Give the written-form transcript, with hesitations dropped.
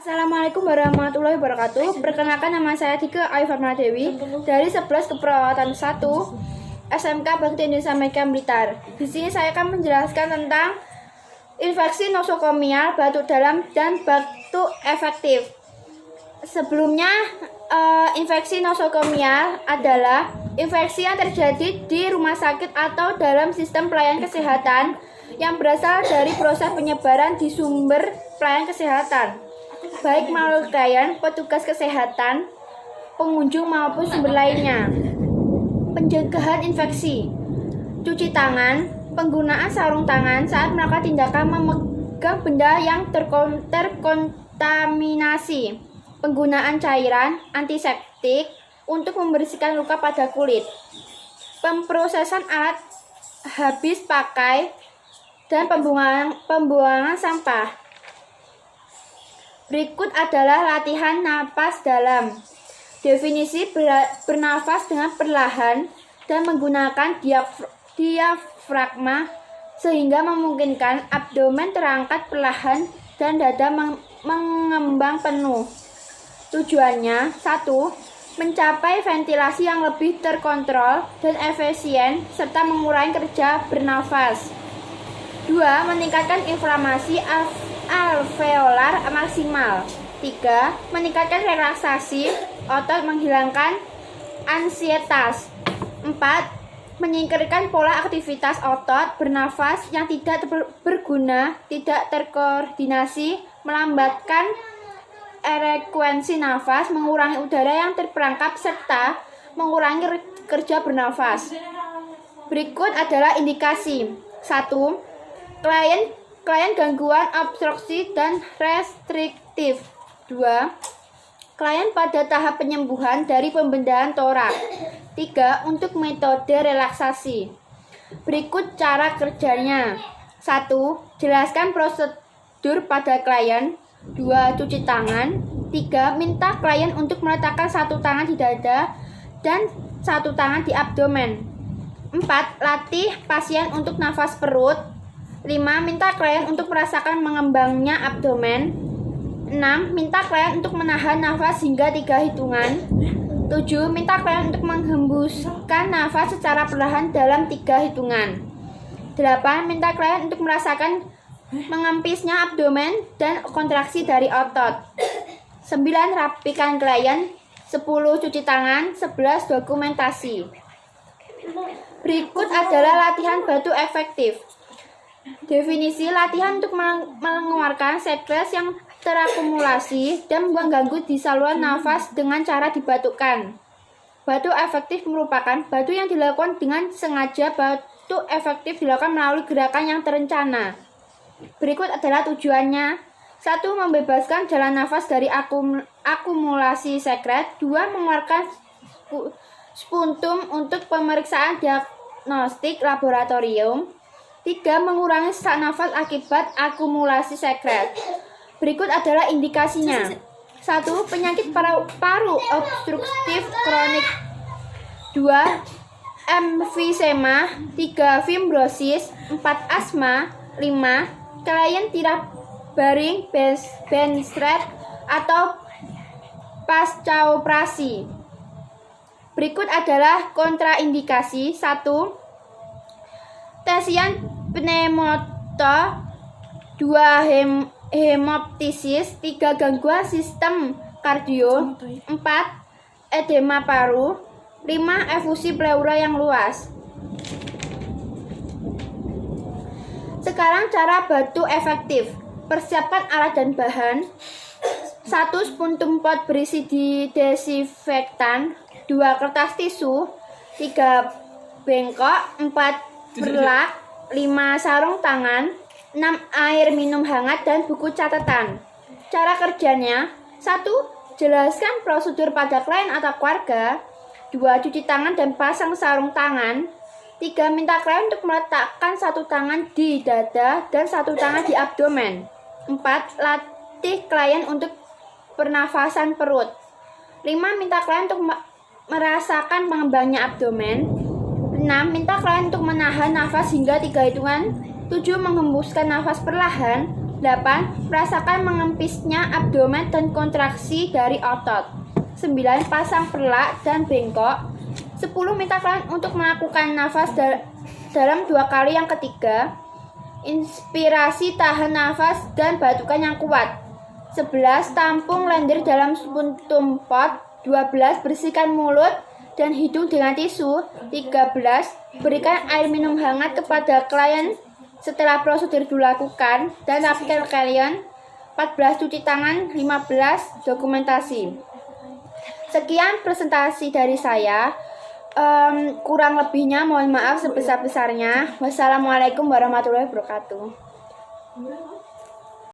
Assalamualaikum warahmatullahi wabarakatuh. Perkenalkan, nama saya Tika Ayu Farmana Dewi dari 11 Keperawatan 1 SMK Bakti Indonesia Mega Blitar. Di sini saya akan menjelaskan tentang infeksi nosokomial, batuk dalam, dan batuk efektif. Sebelumnya, infeksi nosokomial adalah infeksi yang terjadi di rumah sakit atau dalam sistem pelayanan kesehatan yang berasal dari proses penyebaran di sumber pelayanan kesehatan, baik melalui klien, petugas kesehatan, pengunjung maupun sumber lainnya. Pencegahan infeksi: cuci tangan, penggunaan sarung tangan saat melakukan tindakan memegang benda yang terkontaminasi, penggunaan cairan antiseptik untuk membersihkan luka pada kulit, pemrosesan alat habis pakai, dan pembuangan sampah. Berikut adalah latihan napas dalam. Definisi: bernafas dengan perlahan dan menggunakan diafragma sehingga memungkinkan abdomen terangkat perlahan dan dada mengembang penuh. Tujuannya: 1. Mencapai ventilasi yang lebih terkontrol dan efisien serta mengurangi kerja bernafas. 2. Meningkatkan inflamasi alveolar maksimal. 3. Meningkatkan relaksasi otot, menghilangkan ansietas. 4. Menyingkirkan pola aktivitas otot bernafas yang tidak berguna, tidak terkoordinasi, melambatkan frekuensi nafas, mengurangi udara yang terperangkap, serta mengurangi kerja bernafas. Berikut adalah indikasi. 1. Klien gangguan obstruksi dan restriktif. 2. Klien pada tahap penyembuhan dari pembedahan torak. 3. Untuk metode relaksasi. Berikut cara kerjanya. 1. Jelaskan prosedur pada klien. 2. Cuci tangan. 3. Minta klien untuk meletakkan satu tangan di dada dan satu tangan di abdomen. 4. Latih pasien untuk nafas perut. 5. Minta klien untuk merasakan mengembangnya abdomen. 6. Minta klien untuk menahan nafas hingga 3 hitungan. 7. Minta klien untuk menghembuskan nafas secara perlahan dalam 3 hitungan. 8. Minta klien untuk merasakan mengempisnya abdomen dan kontraksi dari otot. 9. Rapikan klien. 10. Cuci tangan. 11. Dokumentasi. Berikut adalah latihan batuk efektif. Definisi: latihan untuk mengeluarkan sekret yang terakumulasi dan mengganggu di saluran nafas dengan cara dibatukkan. Batuk efektif merupakan batuk yang dilakukan dengan sengaja. Batuk efektif dilakukan melalui gerakan yang terencana. Berikut adalah tujuannya. 1. Membebaskan jalan nafas dari akumulasi sekret. 2. Mengeluarkan sputum untuk pemeriksaan diagnostik laboratorium. 3. Mengurangi sesak nafas akibat akumulasi sekret. Berikut adalah indikasinya. 1. Penyakit paru obstruktif kronik. 2. Emfisema. 3. Fibrosis. 4. Asma. 5. Klien tidak baring, bench rest, atau pascaoperasi. Berikut adalah kontraindikasi. 1. Tension pneumoto. 2. Hemoptisis. 3. Gangguan sistem kardio. 4. Edema paru. 5. Efusi pleura yang luas. Sekarang cara batuk efektif. Persiapkan alat dan bahan. 1. Sputum pot berisi desinfektan. 2. Kertas tisu. 3. Bengkok. 4. Berlak. 5. Sarung tangan. 6. Air minum hangat dan buku catatan. Cara kerjanya: 1. Jelaskan prosedur pada klien atau keluarga. 2. Cuci tangan dan pasang sarung tangan. 3. Minta klien untuk meletakkan satu tangan di dada dan satu tangan di abdomen. 4. Latih klien untuk pernafasan perut. 5. Minta klien untuk merasakan mengembangnya abdomen. 6. Minta klien untuk menahan nafas hingga 3 hitungan. 7. Menghembuskan nafas perlahan. 8. Merasakan mengempisnya abdomen dan kontraksi dari otot. 9. Pasang perlak dan bengkok. 10. Minta kalian untuk melakukan nafas dalam 2 kali yang ketiga. Inspirasi, tahan nafas dan batukan yang kuat. 11. Tampung lendir dalam puntung pot. 12. Bersihkan mulut dan hidung dengan tisu. 13. Berikan air minum hangat kepada klien setelah prosedur dilakukan dan rapikan kalian. 14. Cuci tangan. 15. Dokumentasi. Sekian presentasi dari saya. Kurang lebihnya mohon maaf sebesar-besarnya. Wassalamualaikum warahmatullahi wabarakatuh.